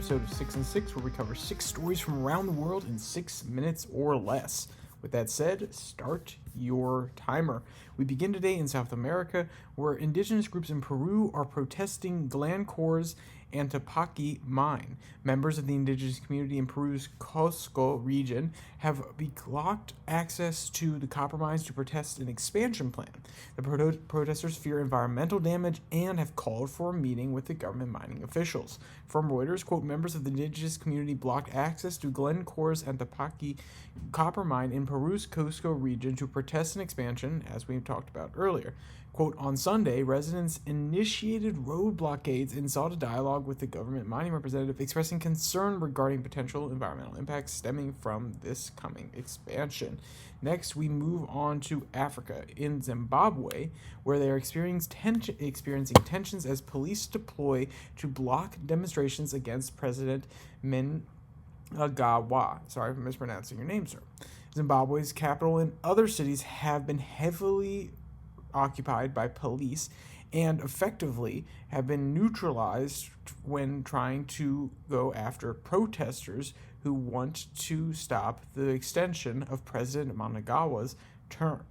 episode of 6 and 6, where we cover 6 stories from around the world in 6 minutes or less. With that said, start your timer. We begin today in South America, where indigenous groups in Peru are protesting Glencore's Antapaqui mine. Members of the indigenous community in Peru's Cusco region have blocked access to the copper mines to protest an expansion plan. The protesters fear environmental damage and have called for a meeting with the government mining officials. From Reuters, quote, members of the indigenous community blocked access to Glencore's Antapaqui copper mine in Peru's Cusco region to protest an expansion, as we talked about earlier. Quote, on Sunday, residents initiated road blockades and sought a dialogue with the government mining representative, expressing concern regarding potential environmental impacts stemming from this coming expansion. Next, we move on to Africa. In Zimbabwe, where they are experiencing tensions as police deploy to block demonstrations against President Mnangagwa. Sorry for mispronouncing your name, sir. Zimbabwe's capital and other cities have been heavily occupied by police and effectively have been neutralized when trying to go after protesters who want to stop the extension of President Mnangagwa's term.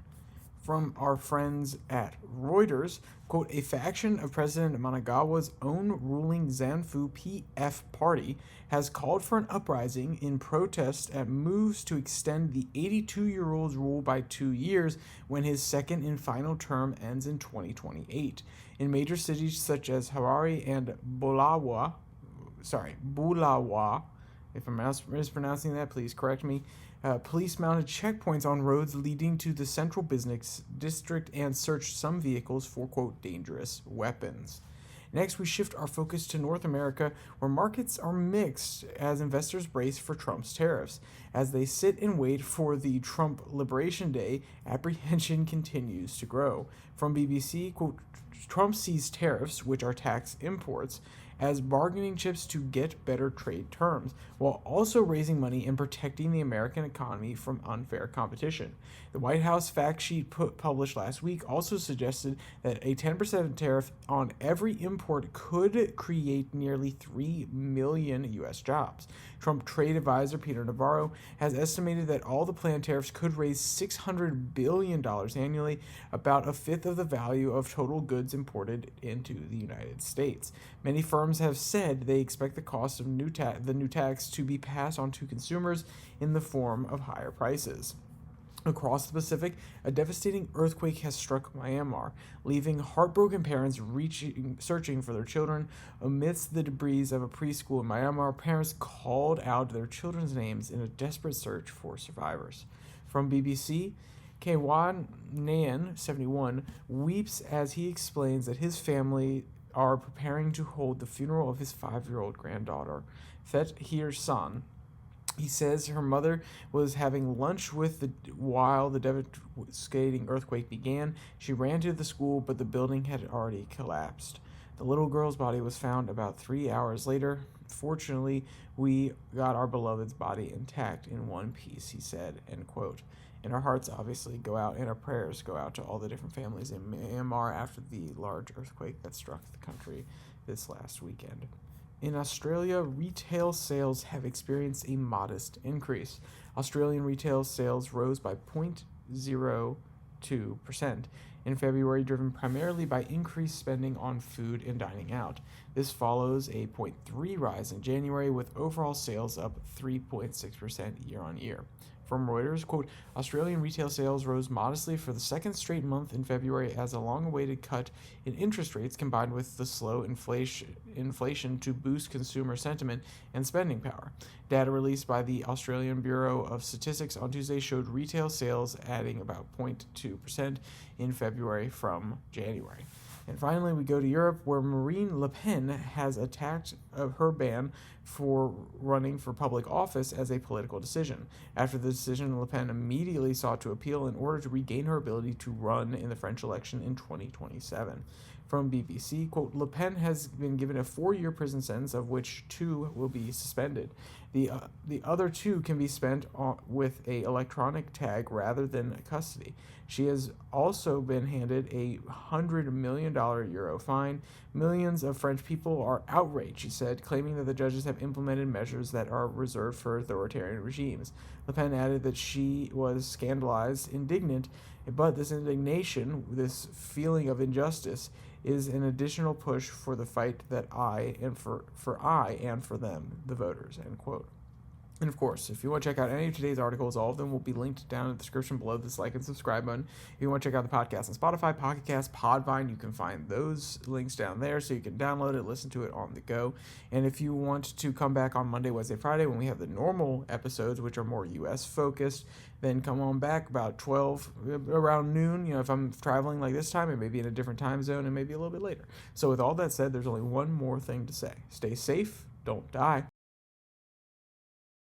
From our friends at Reuters, quote, a faction of President Mnangagwa's own ruling ZANU-PF party has called for an uprising in protest at moves to extend the 82-year-old's rule by 2 years when his second and final term ends in 2028. In major cities such as Harare and Bulawayo, if I'm mispronouncing that, please correct me. Police mounted checkpoints on roads leading to the central business district and searched some vehicles for, quote, dangerous weapons. Next, we shift our focus to North America, where markets are mixed as investors brace for Trump's tariffs. As they sit and wait for the Trump Liberation Day, apprehension continues to grow. From BBC, quote, Trump sees tariffs, which are tax imports, as bargaining chips to get better trade terms, while also raising money and protecting the American economy from unfair competition. The White House fact sheet published last week also suggested that a 10% tariff on every import could create nearly 3 million U.S. jobs. Trump trade advisor Peter Navarro has estimated that all the planned tariffs could raise $600 billion annually, about a fifth of the value of total goods imported into the United States. Many firms have said they expect the cost of the new tax to be passed on to consumers in the form of higher prices. Across the Pacific, a devastating earthquake has struck Myanmar, leaving heartbroken parents searching for their children. Amidst the debris of a preschool in Myanmar, parents called out their children's names in a desperate search for survivors. From BBC, Kwan Nayan, 71, weeps as he explains that his family are preparing to hold the funeral of his 5-year-old granddaughter, Thet Hir San. He says her mother was having lunch while the devastating earthquake began. She ran to the school, but the building had already collapsed. The little girl's body was found about 3 hours later. Fortunately, we got our beloved's body intact in one piece, he said, end quote. And our hearts obviously go out, and our prayers go out to all the different families in Myanmar after the large earthquake that struck the country this last weekend. In Australia, retail sales have experienced a modest increase. Australian retail sales rose by 0.02% in February, driven primarily by increased spending on food and dining out. This follows a 0.3% rise in January, with overall sales up 3.6% year on year. From Reuters, quote, Australian retail sales rose modestly for the second straight month in February as a long-awaited cut in interest rates combined with the slow inflation to boost consumer sentiment and spending power. Data released by the Australian Bureau of Statistics on Tuesday showed retail sales adding about 0.2% in February from January. And finally, we go to Europe, where Marine Le Pen has attacked her ban for running for public office as a political decision. After the decision, Le Pen immediately sought to appeal in order to regain her ability to run in the French election in 2027. From BBC, quote, Le Pen has been given a 4-year prison sentence, of which 2 will be suspended. The other 2 can be spent with a electronic tag rather than custody. She has also been handed a €100 million fine. Millions of French people are outraged, she said, said, claiming that the judges have implemented measures that are reserved for authoritarian regimes. Le Pen added that she was scandalized, indignant, but this indignation, this feeling of injustice, is an additional push for the fight that I and for them, the voters, end quote. And of course, if you want to check out any of today's articles, all of them will be linked down in the description below this like and subscribe button. If you want to check out the podcast on Spotify, Pocket Cast, Podvine, you can find those links down there so you can download it, listen to it on the go. And if you want to come back on Monday, Wednesday, Friday when we have the normal episodes, which are more US focused, then come on back about 12, around noon. If I'm traveling like this time, it may be in a different time zone and maybe a little bit later. So with all that said, there's only one more thing to say. Stay safe, don't die.